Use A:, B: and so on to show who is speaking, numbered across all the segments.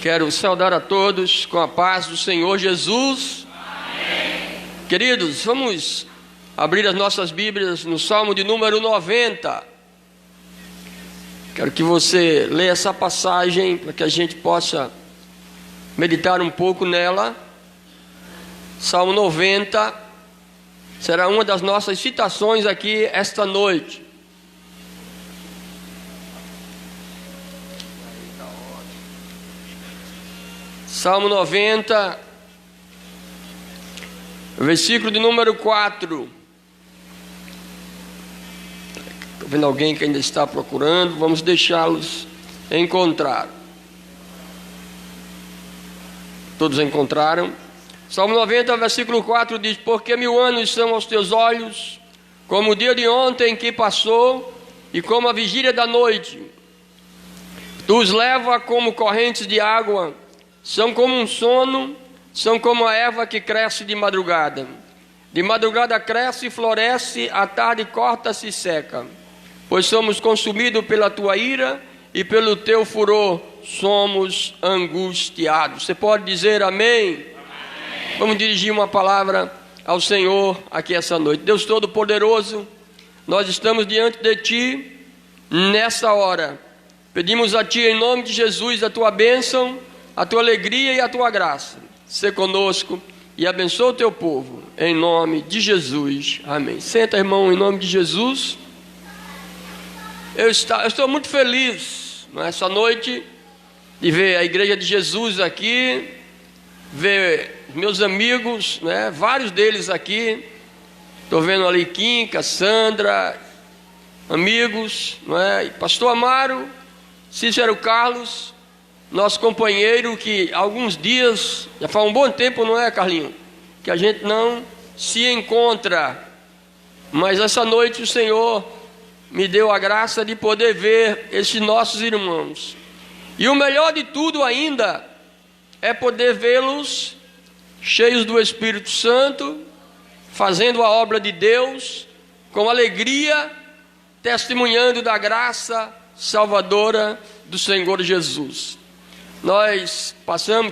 A: Quero saudar a todos com a paz do Senhor Jesus. Amém. Queridos, vamos abrir as nossas Bíblias no Salmo de número 90. Quero que você leia essa passagem para que a gente possa meditar um pouco nela. Salmo 90 será uma das nossas citações aqui esta noite. Salmo 90, versículo de número 4. Estou vendo alguém que ainda está procurando, vamos deixá-los encontrar. Todos encontraram? Salmo 90, versículo 4 diz: Porque 1000 anos são aos teus olhos, como o dia de ontem que passou, e como a vigília da noite. Tu os leva como correntes de água, são como um sono, são como a erva que cresce de madrugada. De madrugada cresce e floresce, à tarde corta-se e seca. Pois somos consumidos pela tua ira, e pelo teu furor somos angustiados. Você pode dizer amém? Amém. Vamos dirigir uma palavra ao Senhor aqui essa noite. Deus Todo-Poderoso, nós estamos diante de Ti nessa hora. Pedimos a Ti em nome de Jesus a Tua bênção, a Tua alegria e a Tua graça. Sê conosco e abençoa o Teu povo, em nome de Jesus. Amém. Senta, irmão, em nome de Jesus. Eu estou muito feliz nessa noite de ver a Igreja de Jesus aqui, ver meus amigos, vários deles aqui. Estou vendo ali Kim, Cassandra, amigos, Pastor Amaro, Cícero Carlos, nosso companheiro, que há alguns dias, já faz um bom tempo, não é, Carlinho? Que a gente não se encontra, mas essa noite o Senhor me deu a graça de poder ver esses nossos irmãos. E o melhor de tudo ainda é poder vê-los cheios do Espírito Santo, fazendo a obra de Deus com alegria, testemunhando da graça salvadora do Senhor Jesus. Nós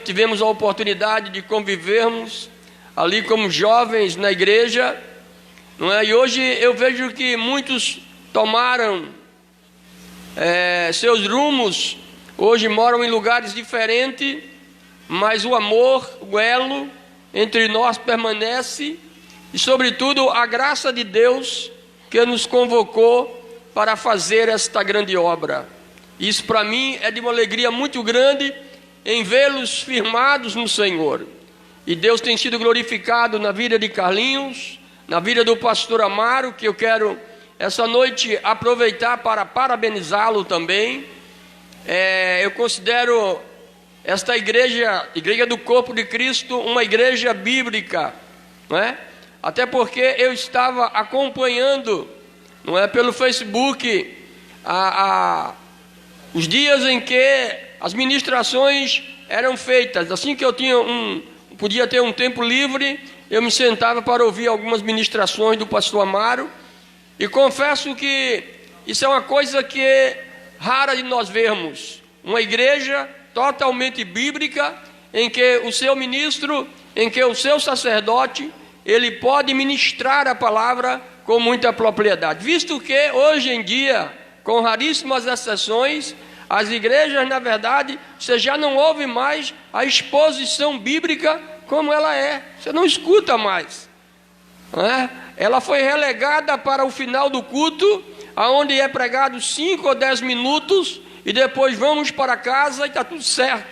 A: tivemos a oportunidade de convivermos ali como jovens na igreja, e hoje eu vejo que muitos tomaram seus rumos, hoje moram em lugares diferentes, mas o amor, o elo entre nós permanece, e sobretudo a graça de Deus que nos convocou para fazer esta grande obra. Isso para mim é de uma alegria muito grande em vê-los firmados no Senhor. E Deus tem sido glorificado na vida de Carlinhos, na vida do pastor Amaro, que eu quero essa noite aproveitar para parabenizá-lo também. Eu considero esta igreja do corpo de Cristo, uma igreja bíblica, até porque eu estava acompanhando, pelo Facebook, os dias em que as ministrações eram feitas. Assim que eu podia ter um tempo livre, eu me sentava para ouvir algumas ministrações do pastor Amaro, e confesso que isso é uma coisa que é rara de nós vermos, uma igreja totalmente bíblica, em que o seu ministro, em que o seu sacerdote, ele pode ministrar a palavra com muita propriedade, visto que hoje em dia, com raríssimas exceções, as igrejas, na verdade, você já não ouve mais a exposição bíblica como ela é, você não escuta mais, Ela foi relegada para o final do culto, onde é pregado 5 ou 10 minutos, e depois vamos para casa e está tudo certo,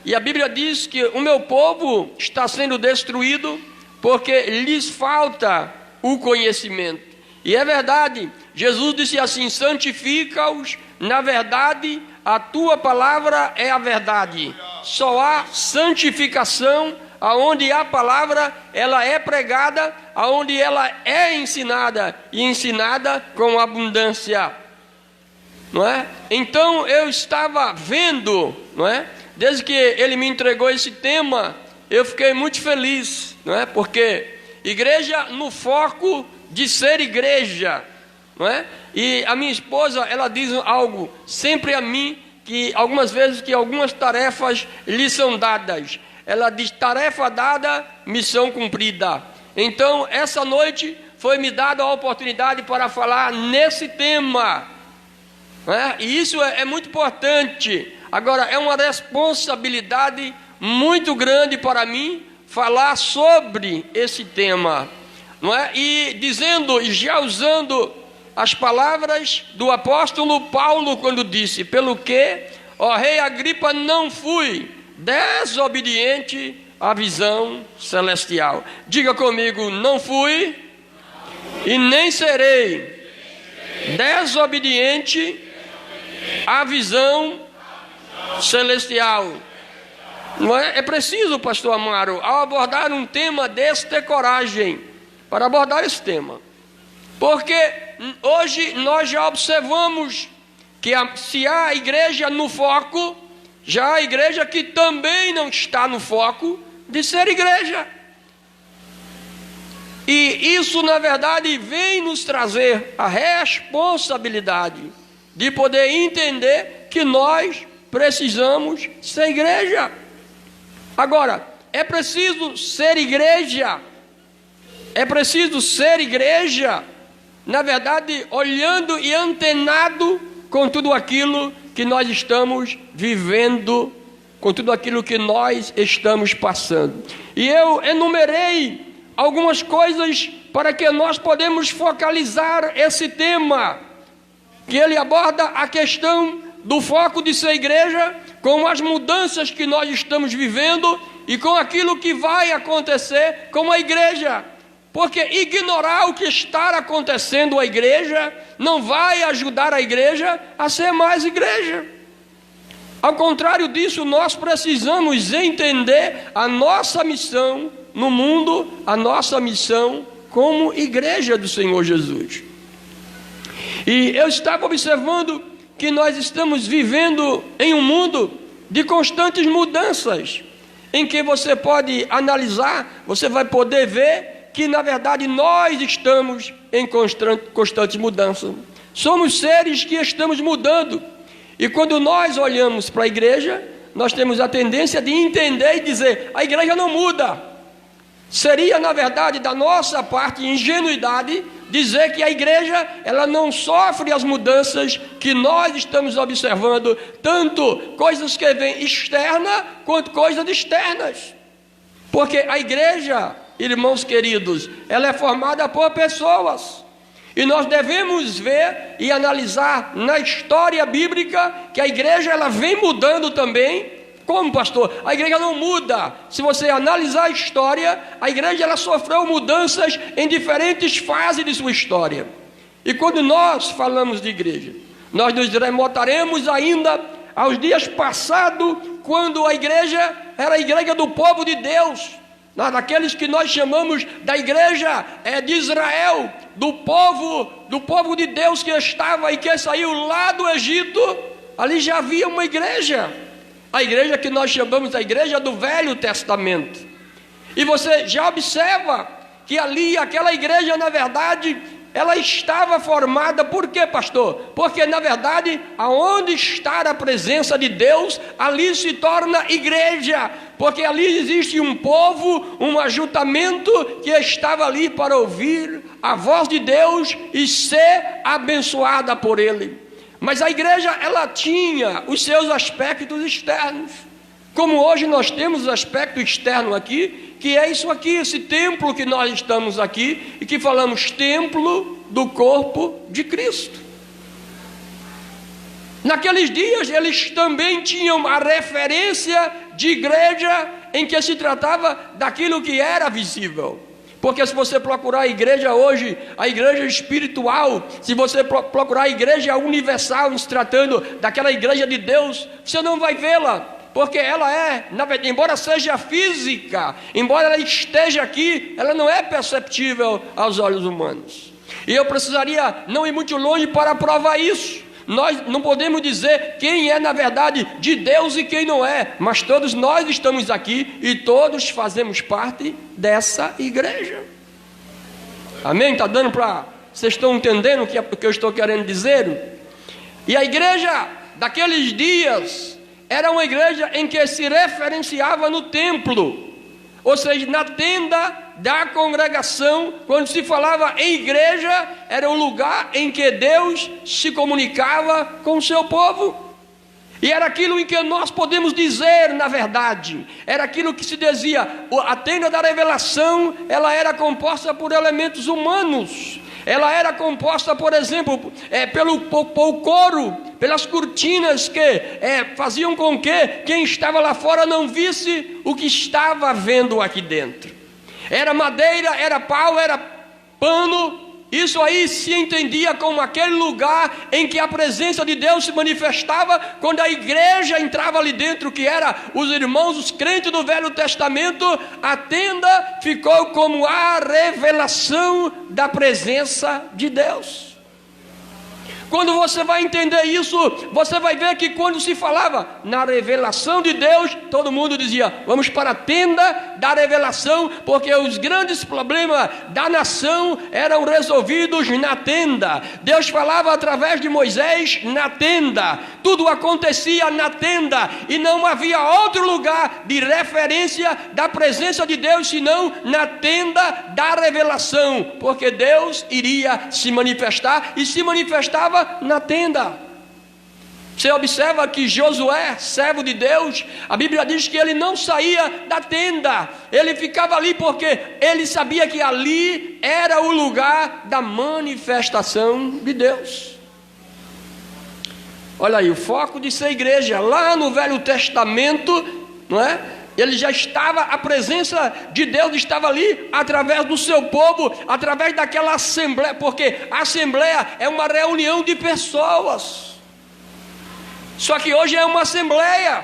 A: E a Bíblia diz que o meu povo está sendo destruído porque lhes falta o conhecimento. E é verdade, Jesus disse assim: santifica-os na verdade, a tua palavra é a verdade. Só há santificação aonde a palavra ela é pregada, aonde ela é ensinada, e ensinada com abundância, Então eu estava vendo, desde que ele me entregou esse tema, eu fiquei muito feliz, porque igreja no foco de ser igreja, E a minha esposa, ela diz algo sempre a mim, que algumas vezes que algumas tarefas lhe são dadas. Ela diz: tarefa dada, missão cumprida. Então, essa noite foi-me dada a oportunidade para falar nesse tema, né? E isso é muito importante. Agora, é uma responsabilidade muito grande para mim falar sobre esse tema, não é? E dizendo, e já usando as palavras do apóstolo Paulo, quando disse: pelo que, ó rei Agripa, não fui desobediente à visão celestial. Diga comigo: não fui e nem serei desobediente à visão celestial. Não é? É preciso, pastor Amaro, ao abordar um tema desse, ter coragem para abordar esse tema, porque hoje nós já observamos que se há a igreja no foco, já há a igreja que também não está no foco de ser igreja. E isso, na verdade, vem nos trazer a responsabilidade de poder entender que nós precisamos ser igreja. Agora, é preciso ser igreja. É preciso ser igreja, na verdade, olhando e antenado com tudo aquilo que nós estamos vivendo, com tudo aquilo que nós estamos passando. E eu enumerei algumas coisas para que nós podemos focalizar esse tema, que ele aborda a questão do foco de ser igreja, com as mudanças que nós estamos vivendo e com aquilo que vai acontecer com a igreja. Porque ignorar o que está acontecendo à igreja não vai ajudar a igreja a ser mais igreja. Ao contrário disso, nós precisamos entender a nossa missão no mundo, a nossa missão como igreja do Senhor Jesus. E eu estava observando que nós estamos vivendo em um mundo de constantes mudanças, em que você pode analisar, você vai poder ver que na verdade nós estamos em constante mudança. Somos seres que estamos mudando. E quando nós olhamos para a igreja, nós temos a tendência de entender e dizer: a igreja não muda. Seria, na verdade, da nossa parte, ingenuidade, dizer que a igreja ela não sofre as mudanças que nós estamos observando, tanto coisas que vêm externa quanto coisas externas. Porque a igreja, irmãos queridos, ela é formada por pessoas. E nós devemos ver e analisar na história bíblica que a igreja ela vem mudando também. Como, pastor? A igreja não muda. Se você analisar a história, a igreja ela sofreu mudanças em diferentes fases de sua história. E quando nós falamos de igreja, nós nos remontaremos ainda aos dias passados, quando a igreja era a igreja do povo de Deus, daqueles que nós chamamos da igreja de Israel, do povo de Deus que estava e que saiu lá do Egito. Ali já havia uma igreja, a igreja que nós chamamos a igreja do Velho Testamento. E você já observa que ali aquela igreja, na verdade, ela estava formada. Por quê, pastor? Porque na verdade, aonde está a presença de Deus, ali se torna igreja, porque ali existe um povo, um ajuntamento que estava ali para ouvir a voz de Deus e ser abençoada por Ele. Mas a igreja, ela tinha os seus aspectos externos, como hoje nós temos o aspecto externo aqui, que é isso aqui, esse templo que nós estamos aqui, e que falamos templo do corpo de Cristo. Naqueles dias, eles também tinham a referência de igreja, em que se tratava daquilo que era visível. Porque se você procurar a igreja hoje, a igreja espiritual, se você procurar a igreja universal, se tratando daquela igreja de Deus, você não vai vê-la, porque ela é, embora seja física, embora ela esteja aqui, ela não é perceptível aos olhos humanos. E eu precisaria não ir muito longe para provar isso. Nós não podemos dizer quem é na verdade de Deus e quem não é, mas todos nós estamos aqui e todos fazemos parte dessa igreja. Amém? Está dando para... Vocês estão entendendo o que eu estou querendo dizer? E a igreja daqueles dias era uma igreja em que se referenciava no templo, ou seja, na tenda da congregação. Quando se falava em igreja, era o lugar em que Deus se comunicava com o seu povo. E era aquilo em que nós podemos dizer, na verdade, era aquilo que se dizia, a tenda da revelação, ela era composta por elementos humanos. Ela era composta, por exemplo, pelo couro, pelas cortinas que faziam com que quem estava lá fora não visse o que estava vendo aqui dentro. Era madeira, era pau, era pano. Isso aí se entendia como aquele lugar em que a presença de Deus se manifestava quando a igreja entrava ali dentro, que era os irmãos, os crentes do Velho Testamento. A tenda ficou como a revelação da presença de Deus. Quando você vai entender isso, você vai ver que quando se falava na revelação de Deus, todo mundo dizia, vamos para a tenda da revelação, porque os grandes problemas da nação eram resolvidos na tenda. Deus falava através de Moisés na tenda, tudo acontecia na tenda, e não havia outro lugar de referência da presença de Deus, senão na tenda da revelação, porque Deus iria se manifestar, e se manifestava na tenda. Você observa que Josué, servo de Deus, a Bíblia diz que ele não saía da tenda, ele ficava ali porque ele sabia que ali era o lugar da manifestação de Deus. Olha aí, o foco de ser igreja, lá no Velho Testamento, não é? Ele já estava, a presença de Deus estava ali, através do seu povo, através daquela assembleia, porque a assembleia é uma reunião de pessoas. Só que hoje é uma assembleia.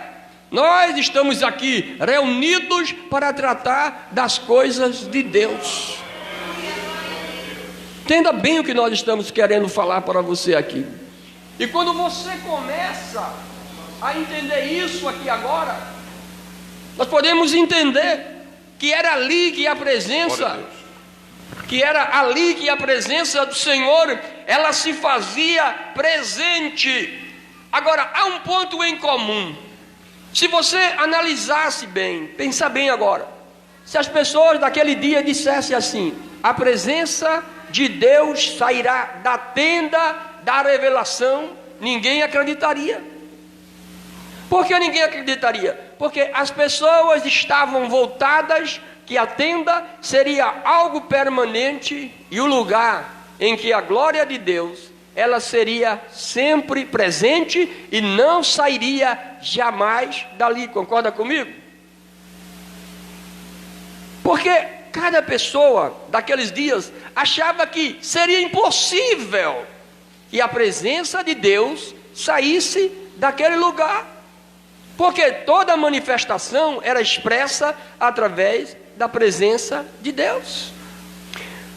A: Nós estamos aqui reunidos para tratar das coisas de Deus. Entenda bem o que nós estamos querendo falar para você aqui. E quando você começa a entender isso aqui agora, nós podemos entender que era ali que a presença, do Senhor, ela se fazia presente. Agora, há um ponto em comum. Se você analisasse bem, pensar bem agora, se as pessoas daquele dia dissessem assim, a presença de Deus sairá da tenda da revelação, ninguém acreditaria. Por que ninguém acreditaria? Porque as pessoas estavam voltadas que a tenda seria algo permanente e o lugar em que a glória de Deus, ela seria sempre presente e não sairia jamais dali. Concorda comigo? Porque cada pessoa daqueles dias achava que seria impossível que a presença de Deus saísse daquele lugar. Porque toda manifestação era expressa através da presença de Deus.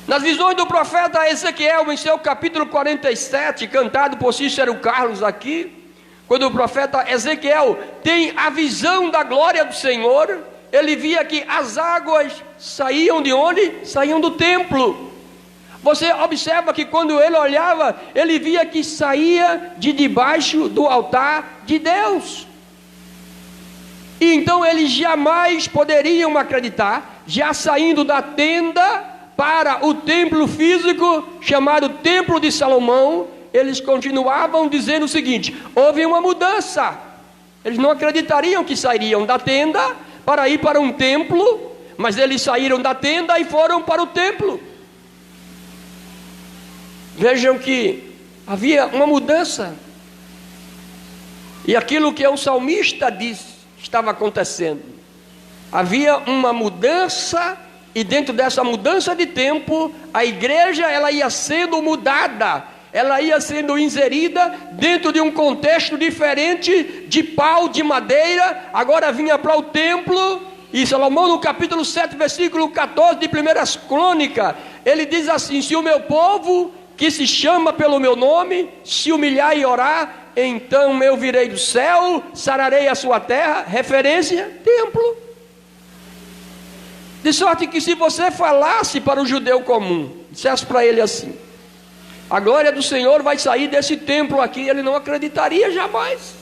A: Nas visões do profeta Ezequiel, em seu capítulo 47, cantado por Cícero Carlos aqui, quando o profeta Ezequiel tem a visão da glória do Senhor, ele via que as águas saíam de onde? Saíam do templo. Você observa que quando ele olhava, ele via que saía de debaixo do altar de Deus. E então eles jamais poderiam acreditar, já saindo da tenda para o templo físico, chamado Templo de Salomão, eles continuavam dizendo o seguinte, houve uma mudança. Eles não acreditariam que sairiam da tenda para ir para um templo, mas eles saíram da tenda e foram para o templo. Vejam que havia uma mudança. E aquilo que o salmista disse, estava acontecendo. Havia uma mudança, e dentro dessa mudança de tempo, a igreja ela ia sendo mudada, ela ia sendo inserida dentro de um contexto diferente, de pau, de madeira, agora vinha para o templo. E Salomão, no capítulo 7, versículo 14 de 1 Crônica, ele diz assim, se o meu povo, que se chama pelo meu nome, se humilhar e orar, então eu virei do céu, sararei a sua terra, referência, templo. De sorte que se você falasse para o judeu comum, dissesse para ele assim, a glória do Senhor vai sair desse templo aqui. Ele não acreditaria jamais,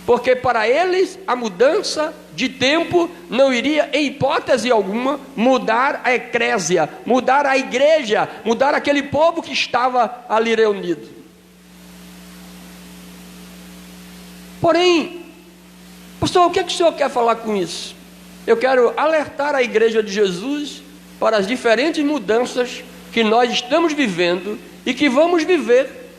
A: porque para eles a mudança de tempo não iria em hipótese alguma mudar a eclésia, mudar a igreja, mudar aquele povo que estava ali reunido. Porém, pastor, o que é que o senhor quer falar com isso? Eu quero alertar a igreja de Jesus para as diferentes mudanças que nós estamos vivendo e que vamos viver.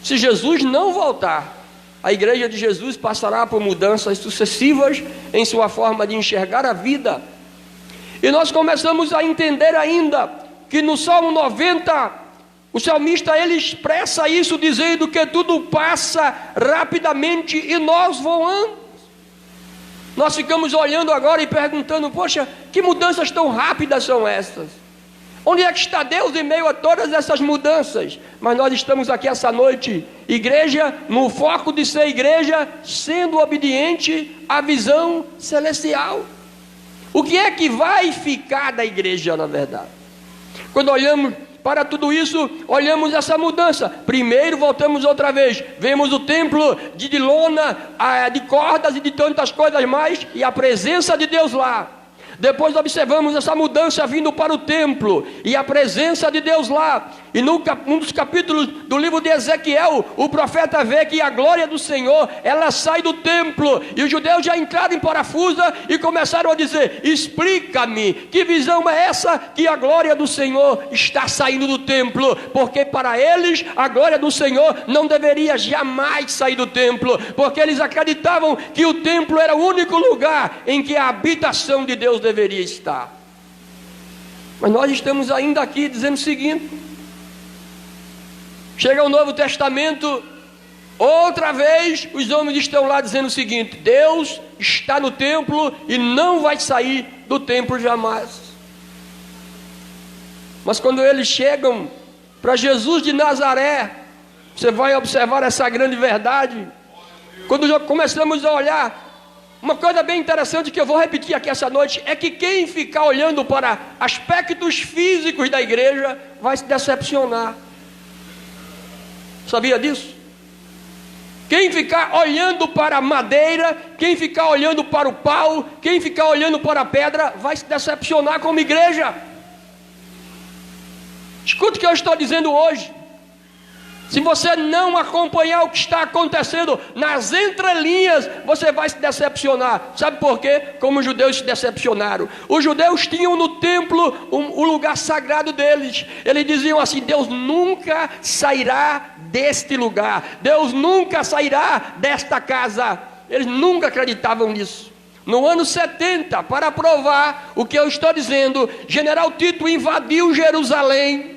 A: Se Jesus não voltar, a igreja de Jesus passará por mudanças sucessivas em sua forma de enxergar a vida. E nós começamos a entender ainda que no Salmo 90, o salmista ele expressa isso dizendo que tudo passa rapidamente e nós voamos. Nós ficamos olhando agora e perguntando: poxa, que mudanças tão rápidas são essas? Onde é que está Deus em meio a todas essas mudanças? Mas nós estamos aqui essa noite, igreja, no foco de ser igreja, sendo obediente à visão celestial. O que é que vai ficar da igreja, na verdade? Quando olhamos para tudo isso, olhamos essa mudança. Primeiro, voltamos outra vez, vemos o templo de lona, de cordas e de tantas coisas mais, e a presença de Deus lá. Depois observamos essa mudança vindo para o templo e a presença de Deus lá. E num dos capítulos do livro de Ezequiel, o profeta vê que a glória do Senhor, ela sai do templo. E os judeus já entraram em parafusa e começaram a dizer: explica-me, que visão é essa que a glória do Senhor está saindo do templo? Porque para eles a glória do Senhor não deveria jamais sair do templo, porque eles acreditavam que o templo era o único lugar em que a habitação de Deus deveria estar. Mas nós estamos ainda aqui dizendo o seguinte: chega o Novo Testamento, outra vez os homens estão lá dizendo o seguinte: Deus está no templo e não vai sair do templo jamais. Mas quando eles chegam para Jesus de Nazaré, você vai observar essa grande verdade. Quando começamos a olhar, uma coisa bem interessante que eu vou repetir aqui essa noite é que quem ficar olhando para aspectos físicos da igreja vai se decepcionar. Sabia disso? Quem ficar olhando para a madeira, quem ficar olhando para o pau, quem ficar olhando para a pedra, vai se decepcionar como igreja. Escute o que eu estou dizendo hoje. Se você não acompanhar o que está acontecendo nas entrelinhas, você vai se decepcionar. Sabe por quê? Como os judeus se decepcionaram. Os judeus tinham no templo o lugar sagrado deles. Eles diziam assim: Deus nunca sairá deste lugar, Deus nunca sairá desta casa. Eles nunca acreditavam nisso. No ano 70, para provar o que eu estou dizendo, General Tito invadiu Jerusalém.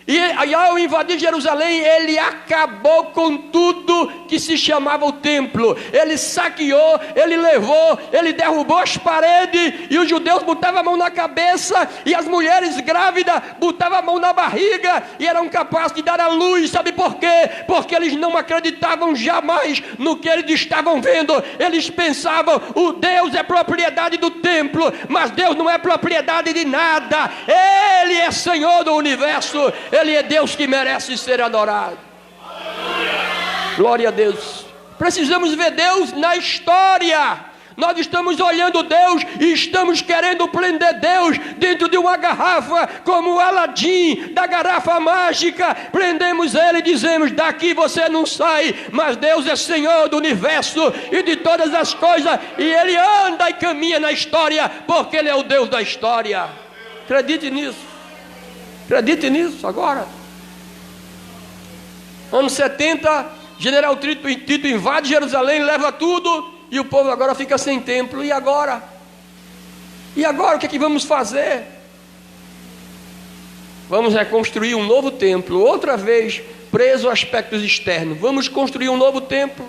A: E ao invadir Jerusalém, ele acabou com tudo que se chamava o templo. Ele saqueou, ele levou, ele derrubou as paredes, e os judeus botavam a mão na cabeça, e as mulheres grávidas botavam a mão na barriga, e eram capazes de dar à luz. Sabe por quê? Porque eles não acreditavam jamais no que eles estavam vendo. Eles pensavam: o Deus é propriedade do templo, mas Deus não é propriedade de nada. Ele é Senhor do universo. Ele é Deus que merece ser adorado. Glória a Deus. Precisamos ver Deus na história. Nós estamos olhando Deus e estamos querendo prender Deus dentro de uma garrafa, como o Aladim da garrafa mágica. Prendemos ele e dizemos: daqui você não sai. Mas Deus é Senhor do universo e de todas as coisas, e Ele anda e caminha na história, porque Ele é o Deus da história. Acredite nisso. Acredite nisso agora. Ano 70, General Tito invade Jerusalém, leva tudo, e o povo agora fica sem templo. E agora? E agora o que é que vamos fazer? Vamos reconstruir um novo templo, outra vez preso a aspectos externos. Vamos construir um novo templo.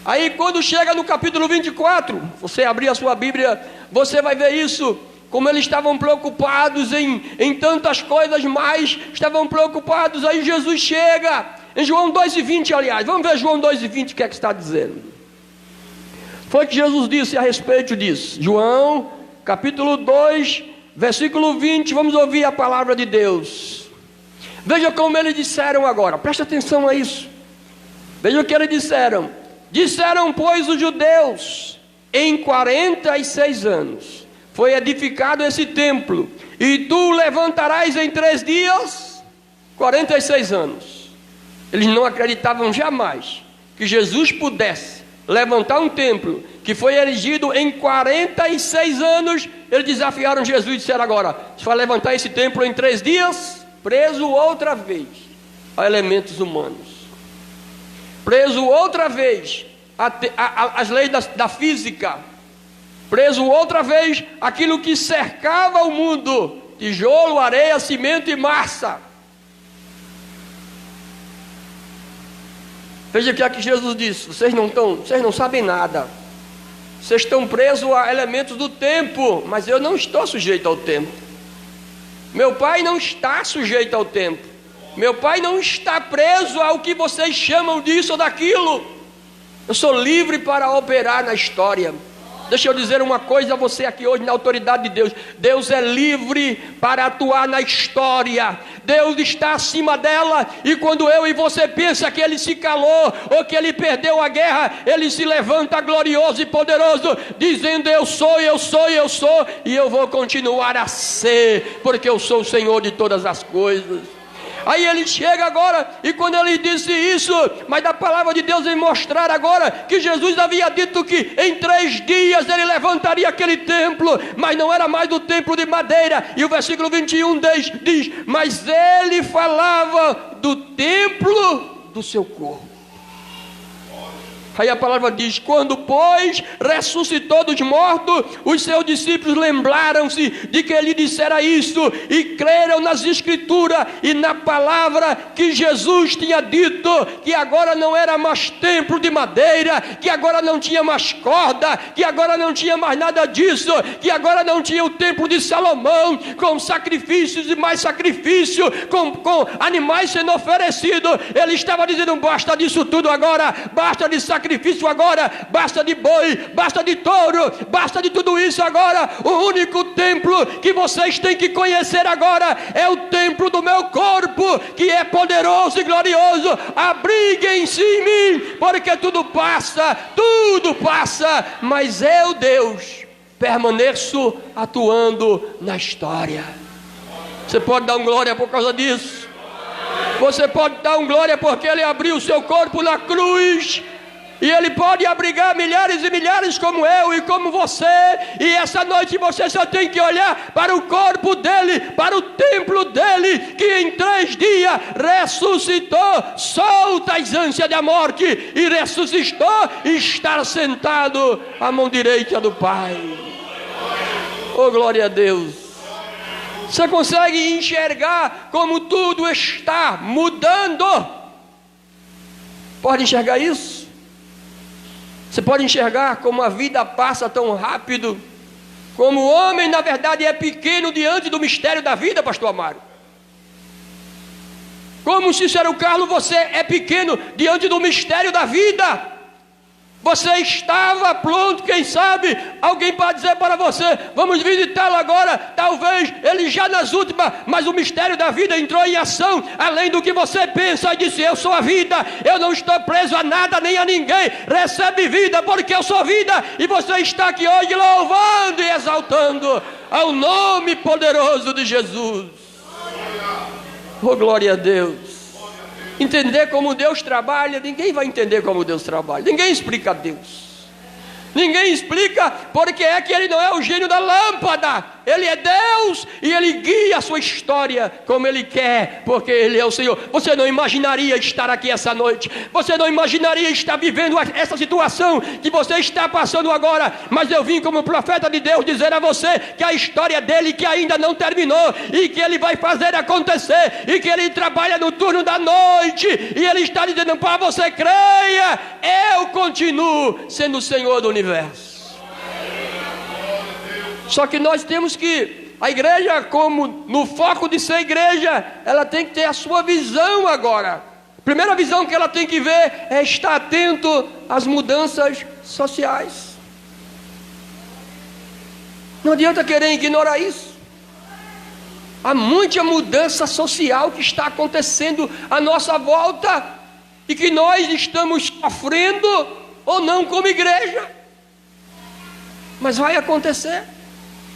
A: Aí quando chega no capítulo 24, você abrir a sua Bíblia, você vai ver isso. Como eles estavam preocupados em tantas coisas mais, estavam preocupados. Aí Jesus chega, em João 2,20, aliás, vamos ver João 2,20, o que é que está dizendo. Foi que Jesus disse a respeito disso. João, capítulo 2, versículo 20, vamos ouvir a palavra de Deus. Veja como eles disseram agora, preste atenção a isso. Veja o que eles disseram. Disseram, pois, os judeus: em 46 anos foi edificado esse templo, e tu levantarás em 3 dias? 46 anos. Eles não acreditavam jamais que Jesus pudesse levantar um templo que foi erigido em 46 anos. Eles desafiaram Jesus e disseram agora: você vai levantar esse templo em 3 dias? Preso outra vez a elementos humanos, preso outra vez às leis da física, preso outra vez aquilo que cercava o mundo: tijolo, areia, cimento e massa. Veja o que é que Jesus disse: vocês não sabem nada, vocês estão presos a elementos do tempo, mas eu não estou sujeito ao tempo. Meu Pai não está sujeito ao tempo. Meu Pai não está preso ao que vocês chamam disso ou daquilo. Eu sou livre para operar na história. Deixa eu dizer uma coisa a você aqui hoje, na autoridade de Deus: Deus é livre para atuar na história. Deus está acima dela. E quando eu e você pensa que Ele se calou, ou que Ele perdeu a guerra, Ele se levanta glorioso e poderoso, dizendo: eu sou, eu sou, eu sou, e eu vou continuar a ser, porque eu sou o Senhor de todas as coisas. Aí ele chega agora, e quando ele disse isso, mas a palavra de Deus vem mostrar agora que Jesus havia dito que em 3 dias ele levantaria aquele templo, mas não era mais o templo de madeira. E o versículo 21 diz: mas ele falava do templo do seu corpo. Aí a palavra diz: quando, pois, ressuscitou dos mortos, os seus discípulos lembraram-se de que ele dissera isso, e creram nas escrituras e na palavra que Jesus tinha dito, que agora não era mais templo de madeira, que agora não tinha mais corda, que agora não tinha mais nada disso, que agora não tinha o templo de Salomão, com sacrifícios e mais sacrifício, com animais sendo oferecidos. Ele estava dizendo: basta disso tudo agora, basta de sacrifício agora, basta de boi, basta de touro, basta de tudo isso agora. O único templo que vocês têm que conhecer agora é o templo do meu corpo, que é poderoso e glorioso. Abriguem-se em mim, porque tudo passa, mas eu, Deus, permaneço atuando na história. Você pode dar um glória por causa disso? Você pode dar um glória porque Ele abriu o seu corpo na cruz, e Ele pode abrigar milhares e milhares como eu e como você. E essa noite você só tem que olhar para o corpo dEle, para o templo dEle, que em 3 dias ressuscitou, solta as ânsias da morte, e ressuscitou e está sentado à mão direita do Pai. Oh, glória a Deus! Você consegue enxergar como tudo está mudando? Pode enxergar isso? Você pode enxergar como a vida passa tão rápido, como o homem na verdade é pequeno diante do mistério da vida, pastor Amaro. Como, Cícero Carlos, você é pequeno diante do mistério da vida. Você estava pronto, quem sabe, alguém pode dizer para você: vamos visitá-lo agora, talvez ele já nas últimas, mas o mistério da vida entrou em ação, além do que você pensa, e disse: eu sou a vida, eu não estou preso a nada nem a ninguém, recebe vida porque eu sou vida. E você está aqui hoje louvando e exaltando ao nome poderoso de Jesus. Oh, glória a Deus! Entender como Deus trabalha, ninguém vai entender como Deus trabalha. Ninguém explica a Deus. Ninguém explica porque é que Ele não é o gênio da lâmpada. Ele é Deus e Ele guia a sua história como Ele quer, porque Ele é o Senhor. Você não imaginaria estar aqui essa noite. Você não imaginaria estar vivendo essa situação que você está passando agora. Mas eu vim como profeta de Deus dizer a você que a história dele que ainda não terminou, e que Ele vai fazer acontecer, e que Ele trabalha no turno da noite. E Ele está dizendo para você: creia, eu continuo sendo o Senhor do universo. Só que nós temos que, a igreja, como no foco de ser igreja, ela tem que ter a sua visão agora. A primeira visão que ela tem que ver é estar atento às mudanças sociais. Não adianta querer ignorar isso. Há muita mudança social que está acontecendo à nossa volta e que nós estamos sofrendo ou não como igreja. Mas vai acontecer.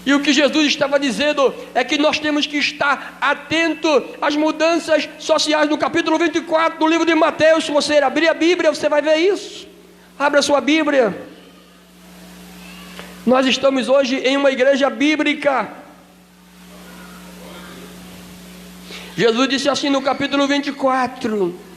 A: E o que Jesus estava dizendo é que nós temos que estar atento às mudanças sociais. No capítulo 24 do livro de Mateus, se você abrir a Bíblia, você vai ver isso. Abra sua Bíblia. Nós estamos hoje em uma igreja bíblica. Jesus disse assim no capítulo 24: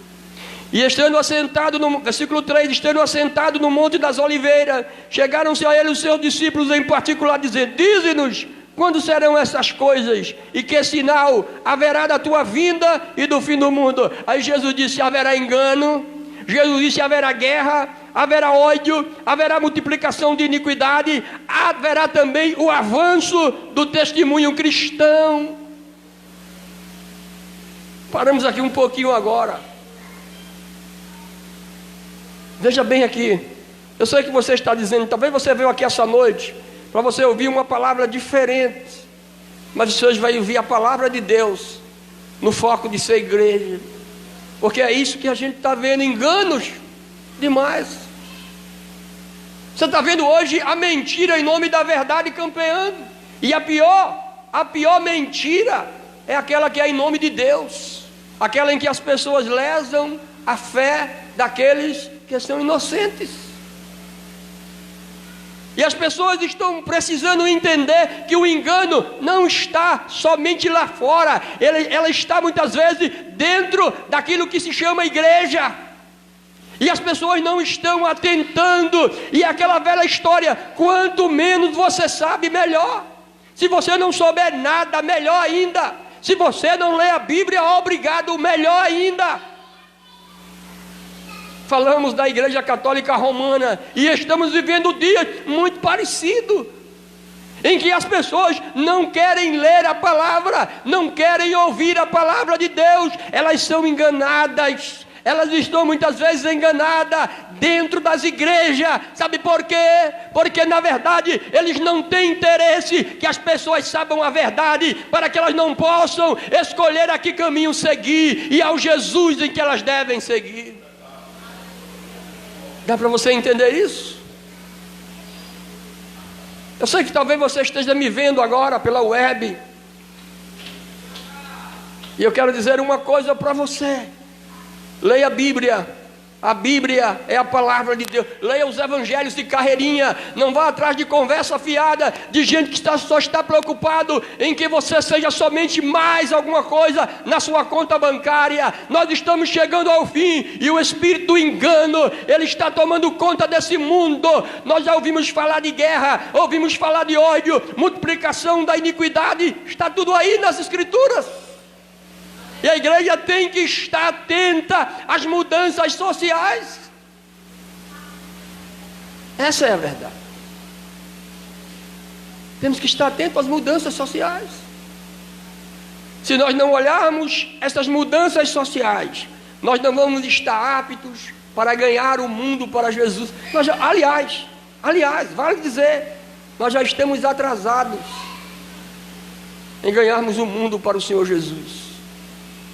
A: e estando assentado no versículo 3, estando assentado no Monte das Oliveiras, chegaram-se a ele os seus discípulos em particular, dizendo: dize-nos, quando serão essas coisas? E que sinal haverá da tua vinda e do fim do mundo? Aí Jesus disse: haverá engano. Jesus disse: haverá guerra, haverá ódio, haverá multiplicação de iniquidade, haverá também o avanço do testemunho cristão. Paramos aqui um pouquinho agora. Veja bem aqui. Eu sei que você está dizendo, talvez você veio aqui essa noite para você ouvir uma palavra diferente, mas você hoje vai ouvir a palavra de Deus no foco de ser igreja, porque é isso que a gente está vendo, enganos demais. Você está vendo hoje a mentira em nome da verdade campeando, e a pior mentira é aquela que é em nome de Deus, aquela em que as pessoas lesam a fé daqueles que são inocentes. E as pessoas estão precisando entender que o engano não está somente lá fora, ela está muitas vezes dentro daquilo que se chama igreja, e as pessoas não estão atentando. E aquela velha história: quanto menos você sabe, melhor. Se você não souber nada, melhor ainda. Se você não lê a Bíblia, obrigado, melhor ainda. Falamos da Igreja Católica Romana e estamos vivendo dias muito parecidos, em que as pessoas não querem ler a palavra, não querem ouvir a palavra de Deus. Elas são enganadas, elas estão muitas vezes enganadas dentro das igrejas. Sabe por quê? Porque na verdade eles não têm interesse que as pessoas saibam a verdade, para que elas não possam escolher a que caminho seguir e ao Jesus em que elas devem seguir. Dá para você entender isso? Eu sei que talvez você esteja me vendo agora pela web, e eu quero dizer uma coisa para você: leia a Bíblia. A Bíblia é a palavra de Deus. Leia os evangelhos de carreirinha. Não vá atrás de conversa fiada de gente que só está preocupado em que você seja somente mais alguma coisa na sua conta bancária. Nós estamos chegando ao fim e o espírito do engano, ele está tomando conta desse mundo. Nós já ouvimos falar de guerra, ouvimos falar de ódio, multiplicação da iniquidade. Está tudo aí nas escrituras. E a igreja tem que estar atenta às mudanças sociais. Essa é a verdade. Temos que estar atentos às mudanças sociais. Se nós não olharmos essas mudanças sociais, nós não vamos estar aptos para ganhar o mundo para Jesus. Aliás, vale dizer, nós já estamos atrasados em ganharmos o mundo para o Senhor Jesus.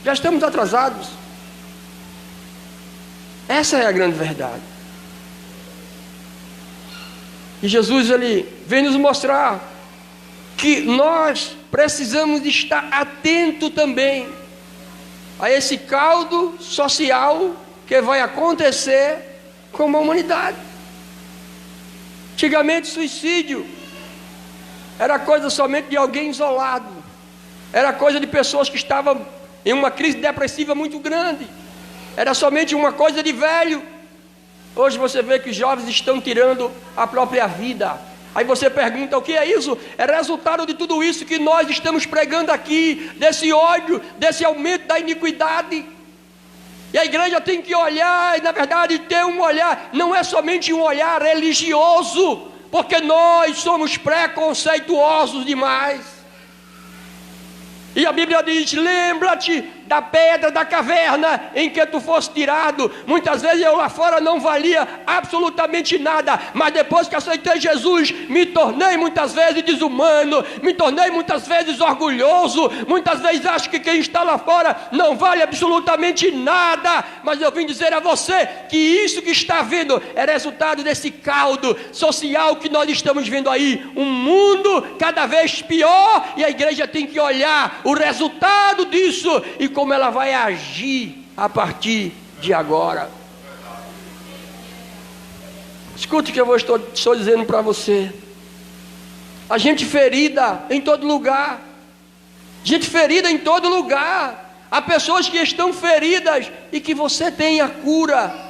A: Já estamos atrasados. Essa é a grande verdade. E Jesus, ele vem nos mostrar que nós precisamos estar atentos também a esse caldo social que vai acontecer com a humanidade. Antigamente, suicídio era coisa somente de alguém isolado, era coisa de pessoas que estavam em uma crise depressiva muito grande, era somente uma coisa de velho. Hoje você vê que os jovens estão tirando a própria vida. Aí você pergunta: o que é isso? É resultado de tudo isso que nós estamos pregando aqui, desse ódio, desse aumento da iniquidade. E a igreja tem que olhar, e na verdade ter um olhar, não é somente um olhar religioso, porque nós somos preconceituosos demais. E a Bíblia diz: lembra-te da pedra da caverna em que tu foste tirado. Muitas vezes eu lá fora não valia absolutamente nada, mas depois que aceitei Jesus, me tornei muitas vezes desumano, me tornei muitas vezes orgulhoso, muitas vezes acho que quem está lá fora não vale absolutamente nada, mas eu vim dizer a você que isso que está vindo é resultado desse caldo social que nós estamos vendo aí, um mundo cada vez pior, e a igreja tem que olhar o resultado disso e como ela vai agir a partir de agora. Escute o que eu estou dizendo para você. A gente ferida em todo lugar, gente ferida em todo lugar. Há pessoas que estão feridas e que você tem a cura.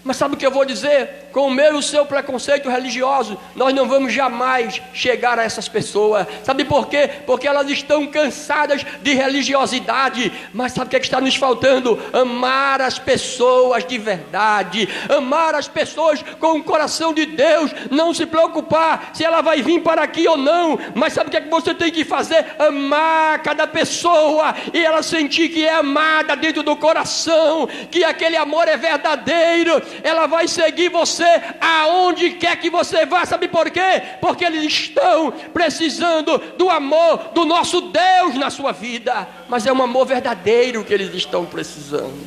A: Mas sabe o que eu vou dizer? Com o meu e o seu preconceito religioso, nós não vamos jamais chegar a essas pessoas. Sabe por quê? Porque elas estão cansadas de religiosidade. Mas sabe o que está nos faltando? Amar as pessoas de verdade, amar as pessoas com o coração de Deus, não se preocupar se ela vai vir para aqui ou não. Mas sabe o que é que você tem que fazer? Amar cada pessoa e ela sentir que é amada dentro do coração, que aquele amor é verdadeiro. Ela vai seguir você aonde quer que você vá. Sabe por quê? Porque eles estão precisando do amor do nosso Deus na sua vida, mas é um amor verdadeiro que eles estão precisando.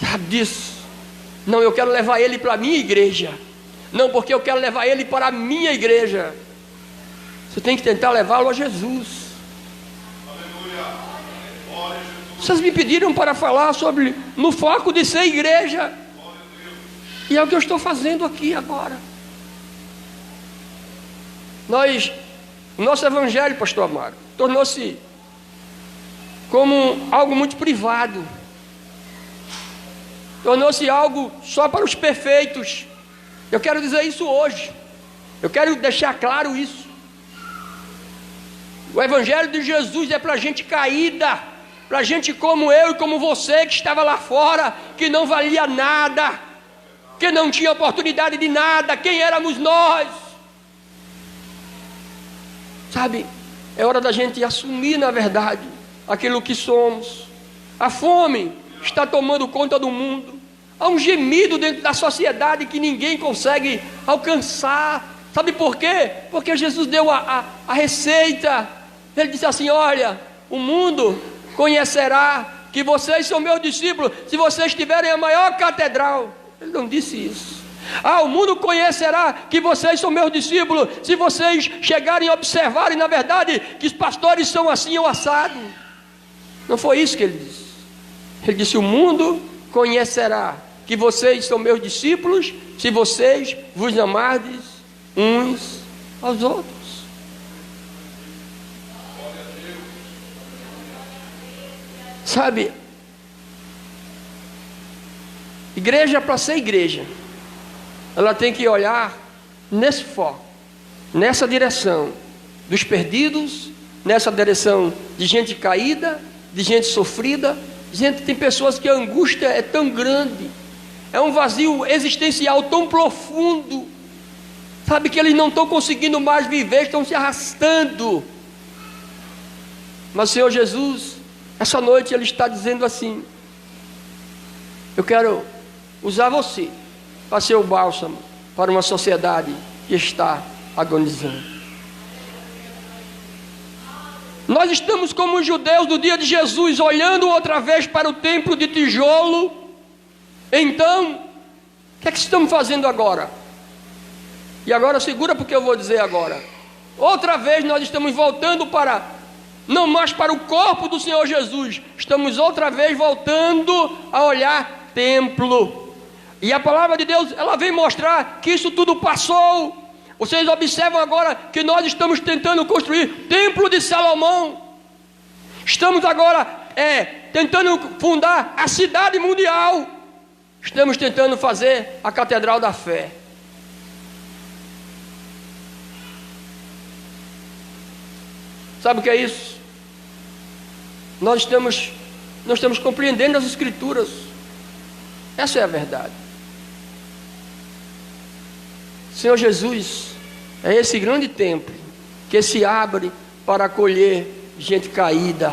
A: Sabe disso? Não, eu quero levar ele para a minha igreja, não, porque eu quero levar ele para a minha igreja. Você tem que tentar levá-lo a Jesus. Vocês me pediram para falar sobre no foco de ser igreja, e é o que eu estou fazendo aqui agora. O nosso evangelho, pastor Amaro, tornou-se como algo muito privado, tornou-se algo só para os perfeitos. Eu quero dizer isso hoje, eu quero deixar claro isso. O evangelho de Jesus é para gente caída, para gente como eu e como você, que estava lá fora, que não valia nada, que não tinha oportunidade de nada. Quem éramos nós? Sabe, é hora da gente assumir na verdade aquilo que somos. A fome está tomando conta do mundo. Há um gemido dentro da sociedade que ninguém consegue alcançar. Sabe por quê? Porque Jesus deu a receita. Ele disse assim: olha, o mundo conhecerá que vocês são meus discípulos se vocês tiverem a maior catedral. Ele não disse isso. O mundo conhecerá que vocês são meus discípulos se vocês chegarem a observarem na verdade que os pastores são assim ou assado. Não foi isso que ele disse. Ele disse: o mundo conhecerá que vocês são meus discípulos se vocês vos amardes uns aos outros. Sabe, igreja, para ser igreja, ela tem que olhar nesse foco, nessa direção dos perdidos, nessa direção de gente caída, de gente sofrida. Gente, tem pessoas que a angústia é tão grande, é um vazio existencial tão profundo, sabe, que eles não estão conseguindo mais viver, estão se arrastando. Mas o Senhor Jesus, essa noite Ele está dizendo assim: eu quero usar você para ser o bálsamo para uma sociedade que está agonizando. Nós estamos como os judeus do dia de Jesus, olhando outra vez para o templo de tijolo. Então, o que é que estamos fazendo agora? E agora segura, porque eu vou dizer agora. Outra vez nós estamos voltando não mais para o corpo do Senhor Jesus, estamos outra vez voltando a olhar templo. E a palavra de Deus, ela vem mostrar que isso tudo passou. Vocês observam agora que nós estamos tentando construir templo de Salomão. Estamos agora tentando fundar a cidade mundial. Estamos tentando fazer a catedral da fé. Sabe o que é isso? Nós não estamos compreendendo as Escrituras. Essa é a verdade. Senhor Jesus é esse grande templo que se abre para acolher gente caída.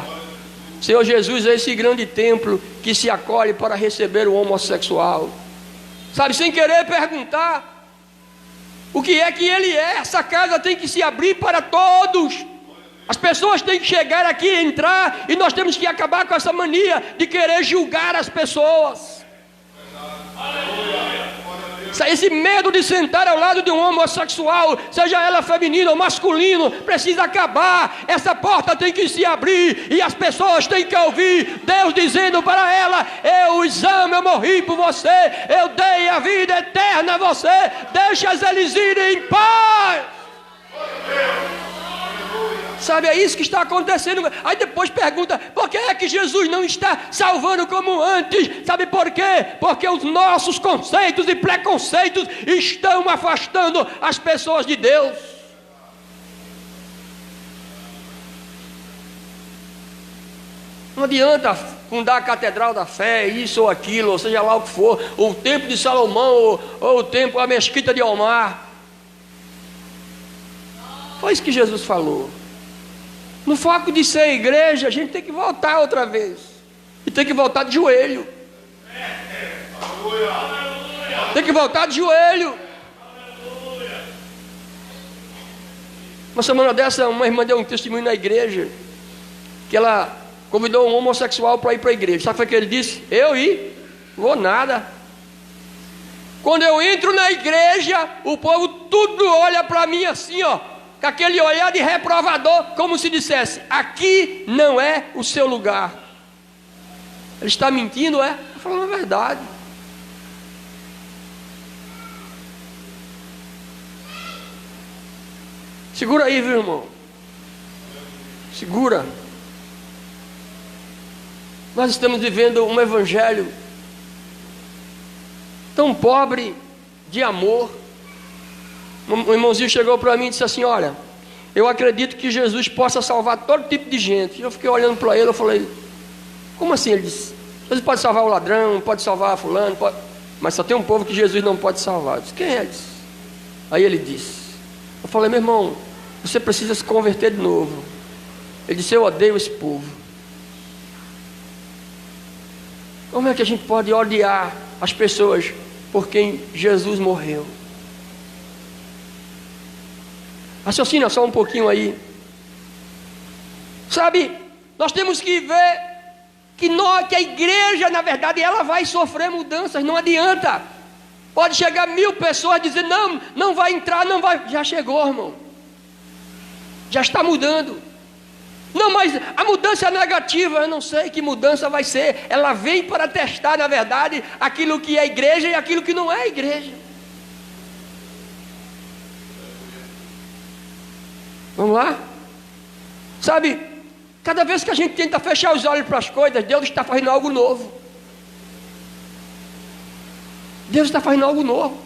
A: Senhor Jesus é esse grande templo que se acolhe para receber o homossexual. Sabe, sem querer perguntar o que é que ele é. Essa casa tem que se abrir para todos. As pessoas têm que chegar aqui, entrar, e nós temos que acabar com essa mania de querer julgar as pessoas. Esse medo de sentar ao lado de um homossexual, seja ela feminina ou masculino, precisa acabar. Essa porta tem que se abrir e as pessoas têm que ouvir Deus dizendo para ela: eu os amo, eu morri por você, eu dei a vida eterna a você, deixa eles irem em paz. Sabe, é isso que está acontecendo. Aí depois pergunta: por que é que Jesus não está salvando como antes? Sabe por quê? Porque os nossos conceitos e preconceitos estão afastando as pessoas de Deus. Não adianta fundar a Catedral da Fé, isso ou aquilo, ou seja lá o que for, ou o Templo de Salomão, ou o templo, a Mesquita de Omar. Foi isso que Jesus falou. No foco de ser igreja, a gente tem que voltar outra vez. E tem que voltar de joelho. Tem que voltar de joelho. Uma semana dessa, uma irmã deu um testemunho na igreja, que ela convidou um homossexual para ir para a igreja. Sabe o que ele disse? Eu ir? Vou nada. Quando eu entro na igreja, o povo tudo olha para mim assim, ó, com aquele olhar de reprovador, como se dissesse: aqui não é o seu lugar. Ele está mentindo, é? Está falando a verdade. Segura aí, viu, irmão? Segura. Nós estamos vivendo um evangelho tão pobre de amor. Um irmãozinho chegou para mim e disse assim: olha, eu acredito que Jesus possa salvar todo tipo de gente. Eu fiquei olhando para ele, eu falei: como assim? Ele disse: Jesus pode salvar o ladrão, pode salvar fulano, pode... mas só tem um povo que Jesus não pode salvar. Eu disse: quem é? Ele disse. Aí ele disse, eu falei: meu irmão, você precisa se converter de novo. Ele disse: eu odeio esse povo. Como é que a gente pode odiar as pessoas por quem Jesus morreu? Raciocina só um pouquinho aí. Sabe, nós temos que ver que a igreja, na verdade, ela vai sofrer mudanças. Não adianta. Pode chegar 1000 pessoas dizendo: não, não vai entrar, não vai. Já chegou, irmão. Já está mudando. Não, mas a mudança é negativa. Eu não sei que mudança vai ser. Ela vem para testar, na verdade, aquilo que é igreja e aquilo que não é igreja. Vamos lá? Sabe, cada vez que a gente tenta fechar os olhos para as coisas, Deus está fazendo algo novo. Deus está fazendo algo novo.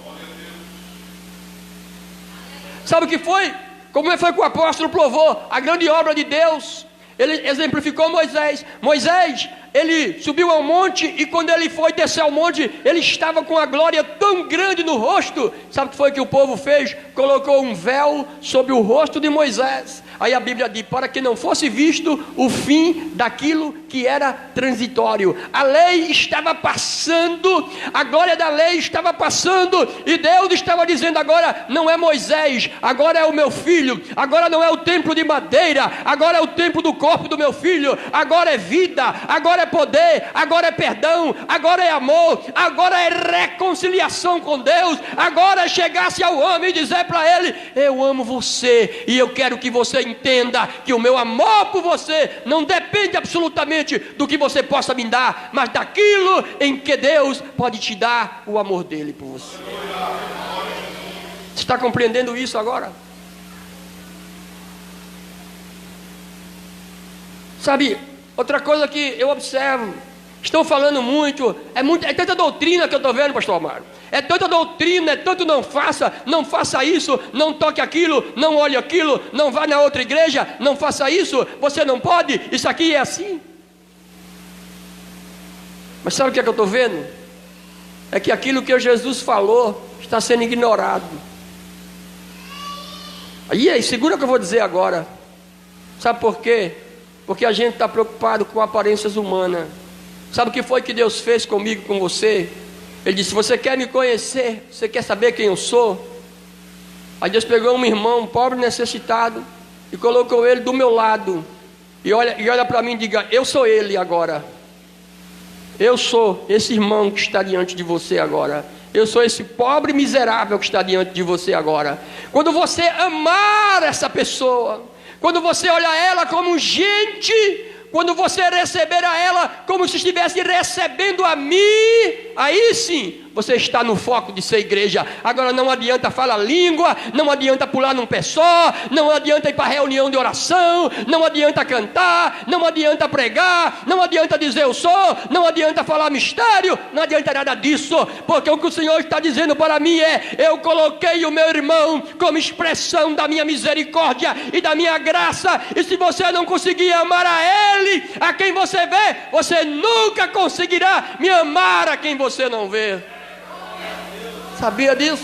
A: Sabe o que foi? Como foi que o apóstolo provou a grande obra de Deus? Ele exemplificou Moisés. Moisés, ele subiu ao monte, e quando ele foi descer ao monte, ele estava com a glória tão grande no rosto. Sabe o que foi que o povo fez? Colocou um véu sobre o rosto de Moisés. Aí a Bíblia diz: para que não fosse visto o fim daquilo que era transitório. A lei estava passando, a glória da lei estava passando, e Deus estava dizendo: agora não é Moisés, agora é o meu filho. Agora não é o templo de madeira, agora é o templo do corpo do meu filho. Agora é vida, agora é poder, agora é perdão, agora é amor, agora é reconciliação com Deus. Agora é chegar-se ao homem e dizer para ele: eu amo você, e eu quero que você entenda que o meu amor por você não depende absolutamente do que você possa me dar, mas daquilo em que Deus pode te dar o amor dele por você. Você está compreendendo isso agora? Sabe, outra coisa que eu observo, estão falando muito, é tanta doutrina que eu estou vendo, pastor Amaro. É tanta doutrina, é tanto não faça isso, não toque aquilo, não olhe aquilo, não vá na outra igreja, não faça isso, você não pode, isso aqui é assim. Mas sabe o que é que eu estou vendo? É que aquilo que Jesus falou está sendo ignorado. Aí, segura o que eu vou dizer agora. Sabe por quê? porque a gente está preocupado com aparências humanas. Sabe o que foi que Deus fez comigo, com você? Ele disse: você quer me conhecer? Você quer saber quem eu sou? Aí Deus pegou um irmão, pobre, necessitado, e colocou ele do meu lado. E olha para mim e diga: eu sou ele agora. Eu sou esse irmão que está diante de você agora. Eu sou esse pobre miserável que está diante de você agora. Quando você amar essa pessoa, quando você olhar ela como gente, quando você receber a ela como se estivesse recebendo a mim, aí sim você está no foco de ser igreja. Agora não adianta falar língua, não adianta pular num pé só, não adianta ir para reunião de oração, não adianta cantar, não adianta pregar, não adianta dizer eu sou, não adianta falar mistério, não adianta nada disso, porque o que o Senhor está dizendo para mim é: eu coloquei o meu irmão como expressão da minha misericórdia e da minha graça, e se você não conseguir amar a ele, a quem você vê, você nunca conseguirá me amar a quem você não vê. Sabia disso?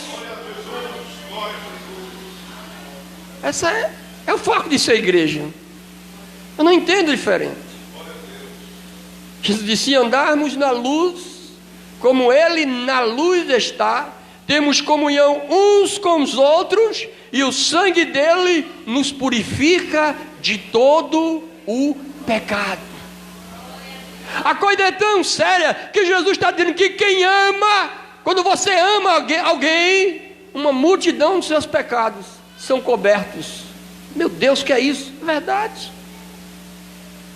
A: Essa é o foco de ser igreja. Eu não entendo diferente. Jesus disse: andarmos na luz, como Ele na luz está, temos comunhão uns com os outros, e o sangue dele nos purifica de todo o pecado. A coisa é tão séria que Jesus está dizendo que quem ama, quando você ama alguém, uma multidão dos seus pecados são cobertos. Meu Deus, que é isso? É verdade.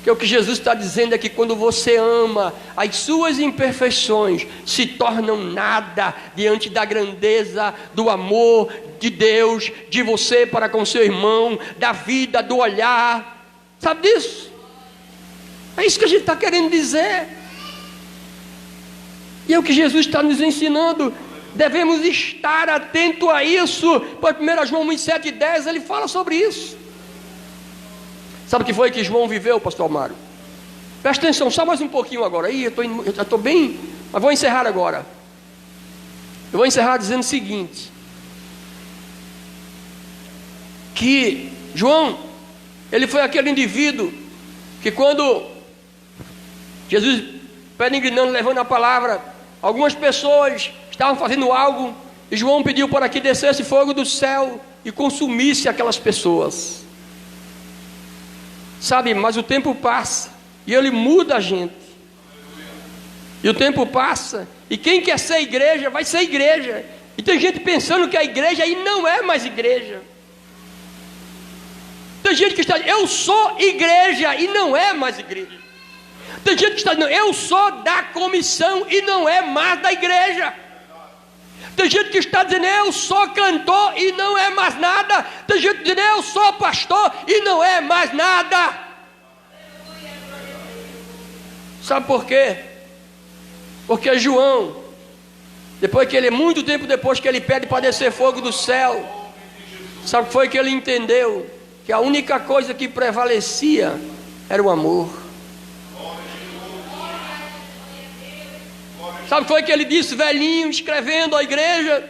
A: Que o que Jesus está dizendo é que quando você ama, as suas imperfeições se tornam nada diante da grandeza do amor de Deus, de você para com seu irmão, da vida, do olhar. Sabe disso? É isso que a gente está querendo dizer. E é o que Jesus está nos ensinando. Devemos estar atentos a isso. Por 1 João 1,7-10 ele fala sobre isso. Sabe o que foi que João viveu, pastor Mário? Presta atenção, só mais um pouquinho agora. Eu já estou bem, mas vou encerrar agora. Eu vou encerrar dizendo o seguinte: que João, ele foi aquele indivíduo que quando Jesus, peregrinando, levando a palavra, algumas pessoas estavam fazendo algo, e João pediu para que descesse fogo do céu e consumisse aquelas pessoas. Sabe, mas o tempo passa, e ele muda a gente. E o tempo passa, e quem quer ser igreja, vai ser igreja. E tem gente pensando que a igreja aí não é mais igreja. Tem gente que está dizendo: eu sou igreja, e não é mais igreja. Tem gente que está dizendo: eu sou da comissão, e não é mais da igreja. Tem gente que está dizendo: eu sou cantor, e não é mais nada. Tem gente dizendo: eu sou pastor, e não é mais nada. Sabe por quê? Porque João, muito tempo depois que ele pede para descer fogo do céu, sabe o que foi que ele entendeu? Que a única coisa que prevalecia era o amor. Sabe o que foi que ele disse, velhinho, escrevendo à igreja?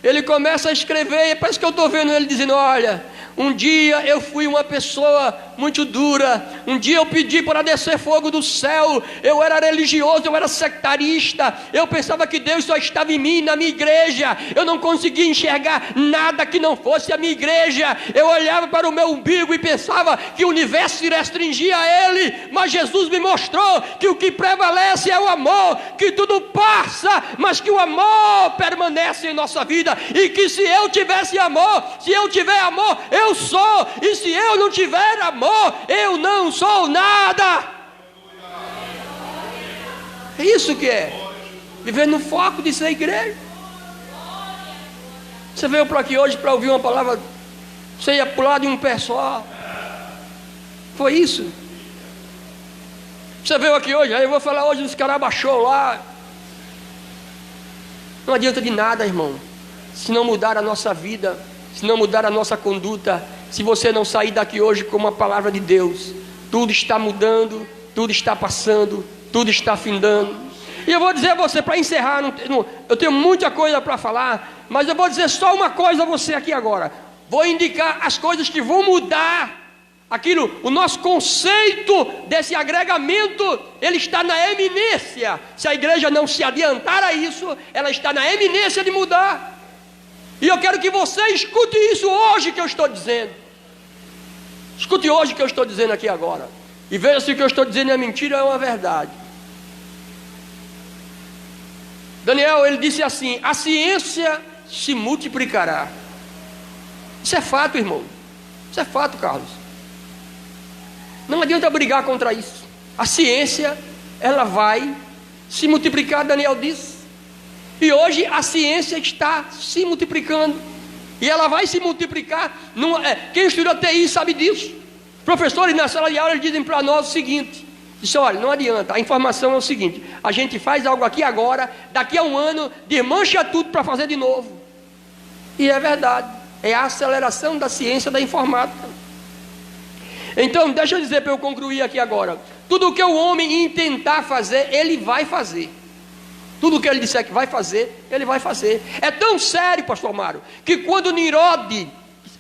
A: Ele começa a escrever, e parece que eu estou vendo ele dizendo: olha, um dia eu fui uma pessoa muito dura, um dia eu pedi para descer fogo do céu, eu era religioso, eu era sectarista, eu pensava que Deus só estava em mim, na minha igreja, eu não conseguia enxergar nada que não fosse a minha igreja, eu olhava para o meu umbigo e pensava que o universo se restringia a ele, mas Jesus me mostrou que o que prevalece é o amor, que tudo passa, mas que o amor permanece em nossa vida, e que se eu tivesse amor, se eu tiver amor, eu sou, e se eu não tiver amor, eu não sou nada. É isso que é viver no foco de ser igreja. Você veio para aqui hoje para ouvir uma palavra, você ia pular de um pé só. Foi isso. Você veio aqui hoje, aí eu vou falar hoje dos carabachou lá. Não adianta de nada, irmão, se não mudar a nossa vida, se não mudar a nossa conduta. Se você não sair daqui hoje com uma palavra de Deus, tudo está mudando, tudo está passando, tudo está findando. E eu vou dizer a você, para encerrar, eu tenho muita coisa para falar, mas eu vou dizer só uma coisa a você aqui agora. Vou indicar as coisas que vão mudar o nosso conceito desse agregamento, ele está na eminência. Se a igreja não se adiantar a isso, ela está na eminência de mudar. E eu quero que você escute isso hoje que eu estou dizendo. Escute hoje o que eu estou dizendo aqui agora. E veja se o que eu estou dizendo é mentira ou é uma verdade. Daniel, ele disse assim: a ciência se multiplicará. Isso é fato, irmão. Isso é fato, Carlos. Não adianta brigar contra isso. A ciência, ela vai se multiplicar, Daniel disse. E hoje a ciência está se multiplicando. E ela vai se multiplicar. Quem estuda TI sabe disso. Professores na sala de aula eles dizem para nós o seguinte: disse, olha, não adianta, a informação é o seguinte: a gente faz algo aqui agora, daqui a um ano desmancha tudo para fazer de novo. E é verdade, é a aceleração da ciência da informática. Então deixa eu dizer para eu concluir aqui agora: tudo o que o homem intentar fazer, ele vai fazer. Tudo o que ele disser que vai fazer, ele vai fazer. É tão sério, pastor Mário, que quando Nimrod,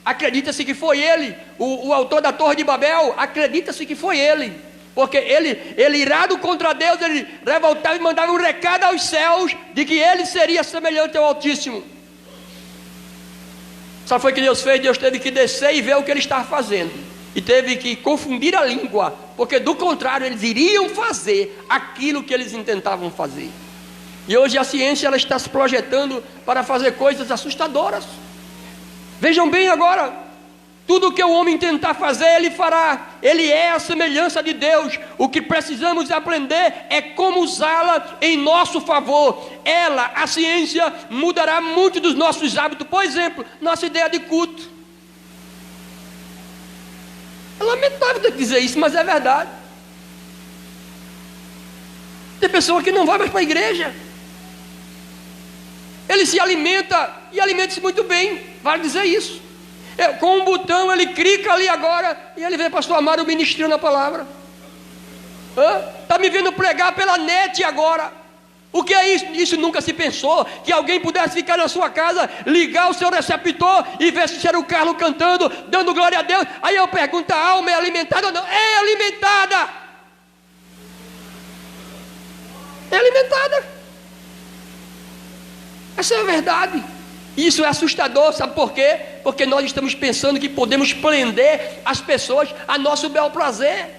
A: acredita-se que foi ele, o autor da Torre de Babel, acredita-se que foi ele, porque ele irado contra Deus, ele revoltava e mandava um recado aos céus, de que ele seria semelhante ao Altíssimo. Sabe foi o que Deus fez? Deus teve que descer e ver o que ele estava fazendo, e teve que confundir a língua, porque do contrário, eles iriam fazer aquilo que eles intentavam fazer. E hoje a ciência ela está se projetando para fazer coisas assustadoras. Vejam bem agora, tudo que o homem tentar fazer, ele fará. Ele é a semelhança de Deus. O que precisamos aprender é como usá-la em nosso favor. Ela, a ciência, mudará muito dos nossos hábitos. Por exemplo, nossa ideia de culto. É lamentável ter que dizer isso, mas é verdade. Tem pessoa que não vai mais para a igreja. Ele se alimenta e alimenta-se muito bem, vale dizer isso. Com um botão ele clica ali agora e ele vê pastor Amaro ministrando a palavra. Está me vendo pregar pela net agora. O que é isso? Isso nunca se pensou, que alguém pudesse ficar na sua casa, ligar o seu receptor e ver se era o Carlos cantando, dando glória a Deus. Aí eu pergunto, a alma é alimentada ou não? É alimentada. É alimentada. Essa é a verdade. Isso é assustador, sabe por quê? Porque nós estamos pensando que podemos prender as pessoas a nosso bel prazer.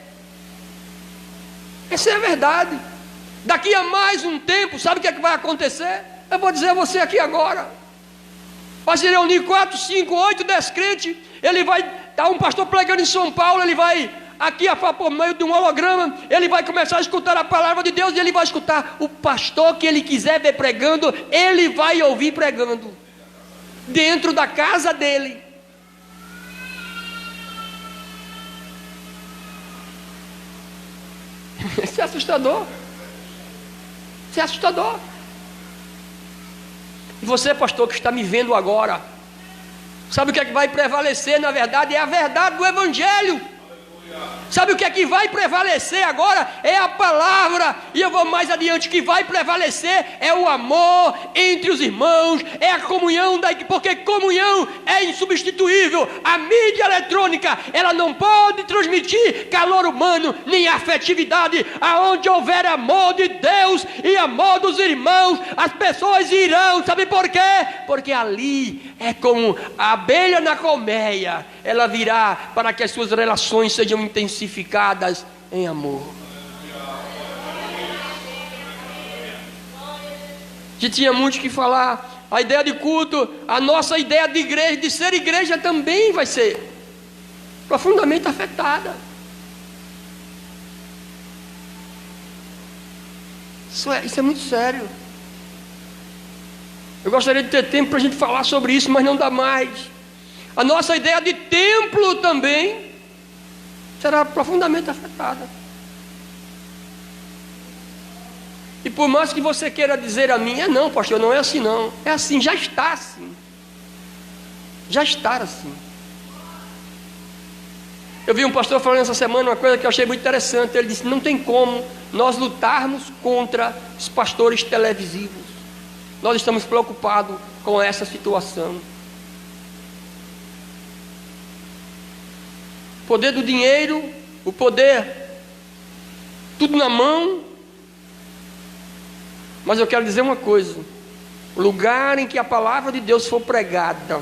A: Essa é a verdade. Daqui a mais um tempo, sabe o que é que vai acontecer? Eu vou dizer a você aqui agora. Vai se reunir 4, 5, 8, 10 crentes. Ele vai estar um pastor pregando em São Paulo, ele vai aqui por meio de um holograma, ele vai começar a escutar a palavra de Deus, e ele vai escutar o pastor que ele quiser ver pregando, ele vai ouvir pregando, dentro da casa dele. Isso é assustador. Isso é assustador. E você, pastor, que está me vendo agora, sabe o que é que vai prevalecer? Na verdade, é a verdade do Evangelho. Sabe o que é que vai prevalecer agora? É a palavra. E eu vou mais adiante, que vai prevalecer é o amor entre os irmãos, é a comunhão, porque comunhão é insubstituível. A mídia eletrônica, ela não pode transmitir calor humano, nem afetividade. Aonde houver amor de Deus e amor dos irmãos, as pessoas irão. Sabe por quê? Porque ali é como a abelha na colmeia, ela virá para que as suas relações sejam intensificadas em amor. Que tinha muito que falar. A ideia de culto, a nossa ideia de igreja, de ser igreja, também vai ser profundamente afetada. Isso é muito sério. Eu gostaria de ter tempo para a gente falar sobre isso, mas não dá mais. A nossa ideia de templo também será profundamente afetada. E por mais que você queira dizer a mim, não, pastor, não é assim não. É assim, já está assim. Já está assim. Eu vi um pastor falando essa semana uma coisa que eu achei muito interessante. Ele disse, não tem como nós lutarmos contra os pastores televisivos. Nós estamos preocupados com essa situação. poder do dinheiro, o poder, tudo na mão. Mas eu quero dizer uma coisa: o lugar em que a palavra de Deus for pregada,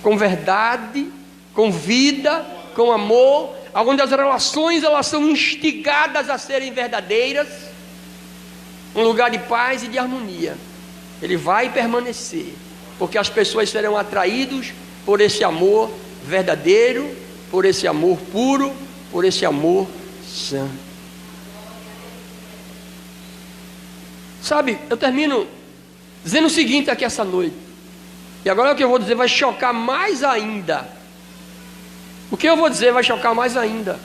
A: com verdade, com vida, com amor, onde as relações elas são instigadas a serem verdadeiras, um lugar de paz e de harmonia, ele vai permanecer, porque as pessoas serão atraídas por esse amor verdadeiro, por esse amor puro, por esse amor santo. Sabe, eu termino dizendo o seguinte aqui essa noite, e agora o que eu vou dizer vai chocar mais ainda. O que eu vou dizer vai chocar mais ainda.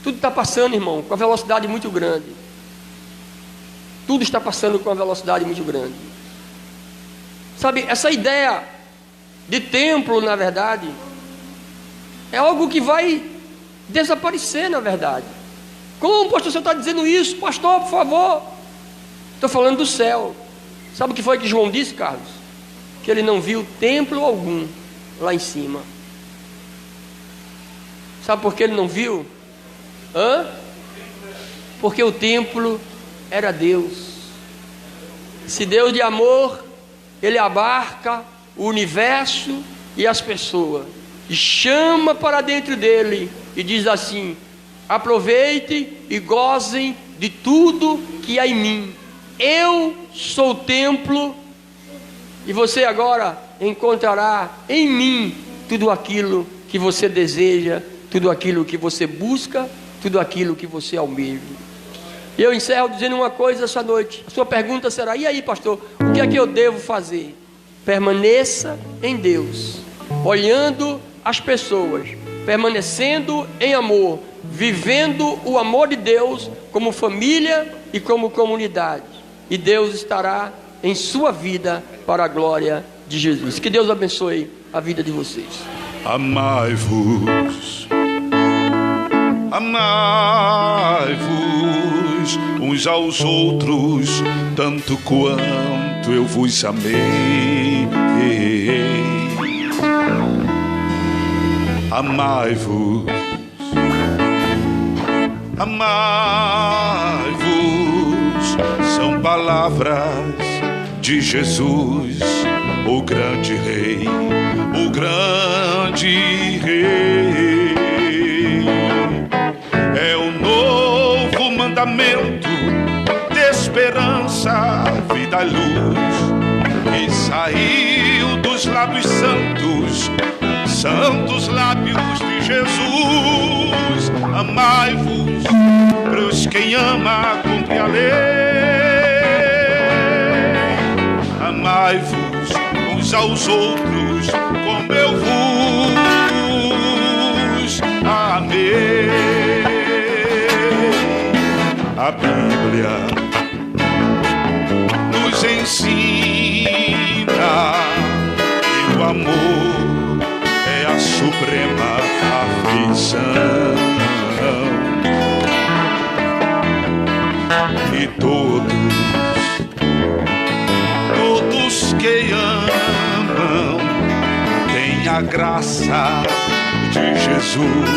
A: Tudo está passando, irmão, com uma velocidade muito grande. Tudo está passando com uma velocidade muito grande. Sabe, essa ideia de templo, na verdade, é algo que vai desaparecer, na verdade. Como, pastor, você está dizendo isso? Pastor, por favor. Estou falando do céu. Sabe o que foi que João disse, Carlos? Que ele não viu templo algum lá em cima. Sabe por que ele não viu? Porque o templo era Deus. Se Deus de amor, Ele abarca o universo e as pessoas, e chama para dentro dele, e diz assim: aproveite e gozem de tudo que há em mim. Eu sou o templo, e você agora encontrará em mim tudo aquilo que você deseja, tudo aquilo que você busca, tudo aquilo que você almeja. E eu encerro dizendo uma coisa essa noite. A sua pergunta será: e aí, pastor, o que é que eu devo fazer? Permaneça em Deus, olhando as pessoas, permanecendo em amor, vivendo o amor de Deus como família e como comunidade, e Deus estará em sua vida para a glória de Jesus. Que Deus abençoe a vida de vocês.
B: Amai-vos, amai-vos uns aos outros, tanto quanto eu vos amei. Amai-vos, amai-vos, são palavras de Jesus, o grande Rei, o grande Rei. É o novo mandamento de esperança, vida e luz, que saiu dos lábios santos, santos lábios de Jesus. Amai-vos, pois quem ama cumpre a lei. Amai-vos uns aos outros, como eu vos amei. A Bíblia nos ensina que o amor é a suprema afeição, e todos que amam têm a graça de Jesus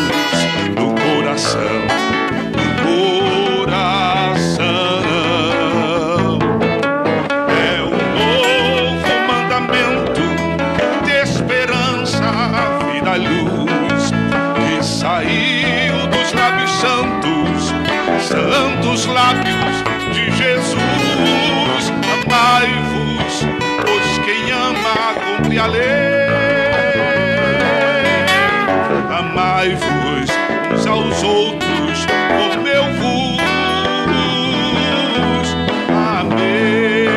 B: no coração, É o novo mandamento de esperança, vida e luz, que saiu dos lábios santos, santos lábios de Jesus. Amai-vos, pois quem ama cumpre a lei. Amai-vos uns aos outros, como eu vos amei.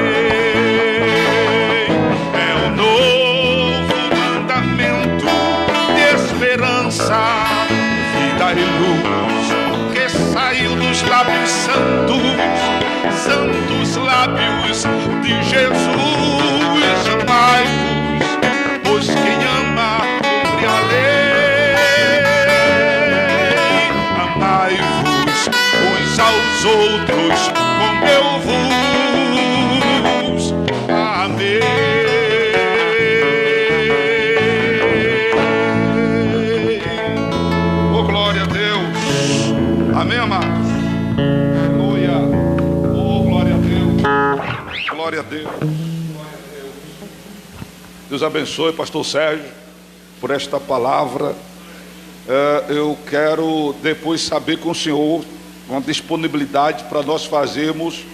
B: É o novo mandamento de esperança, vida e luz, que saiu dos lábios santos, santos lábios de Jesus. Amai-vos, pois quem ama cumpre a lei. Amai-vos uns aos outros, como eu vos amei. Deus. Deus abençoe, pastor Sérgio, por esta palavra. Eu quero depois saber com o senhor uma disponibilidade para nós fazermos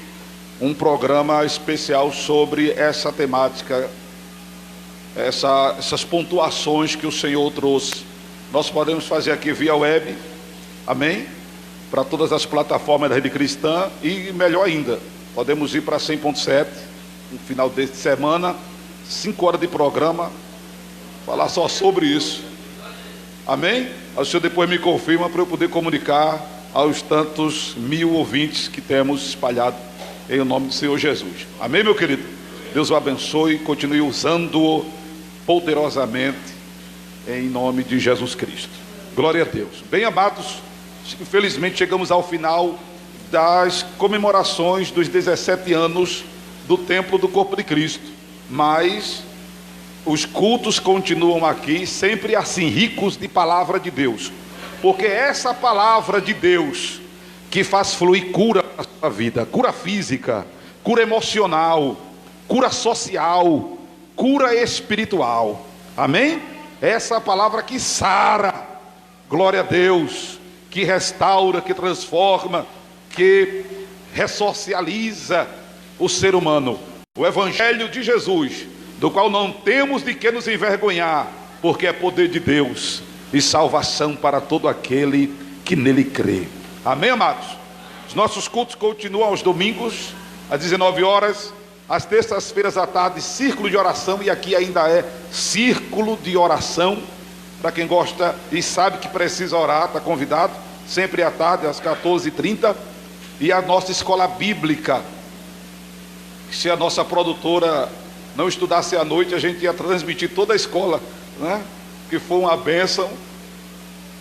B: um programa especial sobre essa temática, essas pontuações que o senhor trouxe. Nós podemos fazer aqui via web, amém? Para todas as plataformas da Rede Cristã, e melhor ainda, podemos ir para 100.7 no final desta semana, 5 horas de programa, falar só sobre isso, amém? O senhor depois me confirma para eu poder comunicar aos tantos mil ouvintes que temos espalhados em nome do Senhor Jesus, amém, meu querido? Deus o abençoe e continue usando-o poderosamente em nome de Jesus Cristo. Glória a Deus. Bem, amados, infelizmente chegamos ao final das comemorações dos 17 anos do Templo do Corpo de Cristo, mas os cultos continuam aqui, sempre assim, ricos de palavra de Deus, porque essa palavra de Deus que faz fluir cura na sua vida, cura física, cura emocional, cura social, cura espiritual, amém? Essa palavra que sara, glória a Deus, que restaura, que transforma, que ressocializa o ser humano. O Evangelho de Jesus, do qual não temos de que nos envergonhar, porque é poder de Deus e salvação para todo aquele que nele crê. Amém, amados? Os nossos cultos continuam aos domingos, às 19 horas, às terças-feiras à tarde, círculo de oração, e aqui ainda é círculo de oração, para quem gosta e sabe que precisa orar, está convidado, sempre à tarde, às 14h30, e a nossa escola bíblica, se a nossa produtora não estudasse à noite, a gente ia transmitir toda a escola, né? Que foi uma bênção.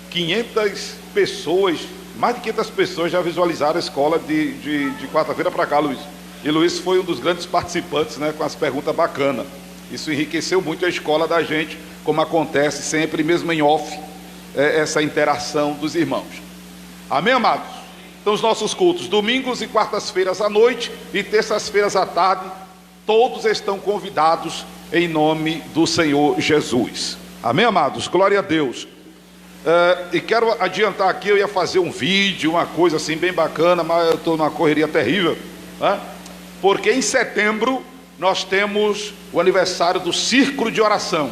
B: 500 pessoas, mais de 500 pessoas já visualizaram a escola de quarta-feira para cá, Luiz. E Luiz foi um dos grandes participantes, né, com as perguntas bacanas. Isso enriqueceu muito a escola da gente, como acontece sempre, mesmo em off, essa interação dos irmãos. Amém, amados? Então, os nossos cultos, domingos e quartas-feiras à noite e terças-feiras à tarde, todos estão convidados em nome do Senhor Jesus. Amém, amados? Glória a Deus. E quero adiantar aqui, eu ia fazer um vídeo, uma coisa assim bem bacana, mas eu estou numa correria terrível, né? Porque em setembro nós temos o aniversário do Círculo de Oração,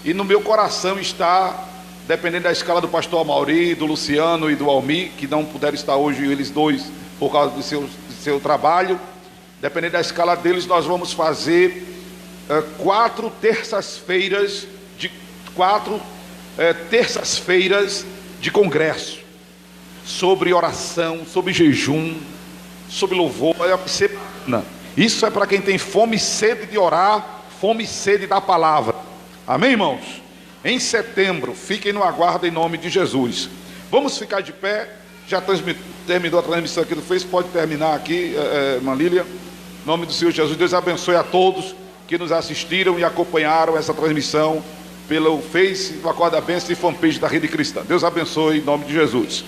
B: e no meu coração está, dependendo da escala do pastor Amauri, do Luciano e do Almi, que não puderam estar hoje, eles dois, por causa do seu trabalho, dependendo da escala deles, nós vamos fazer 4 terças-feiras de congresso, sobre oração, sobre jejum, sobre louvor. Isso é para quem tem fome e sede de orar, fome e sede da palavra. Amém, irmãos? Em setembro, fiquem no aguardo em nome de Jesus. Vamos ficar de pé. Já terminou a transmissão aqui do Face, pode terminar aqui, irmã Lília. Em nome do Senhor Jesus, Deus abençoe a todos que nos assistiram e acompanharam essa transmissão pelo Face, do Acorda Bênção e fanpage da Rede Cristã. Deus abençoe em nome de Jesus.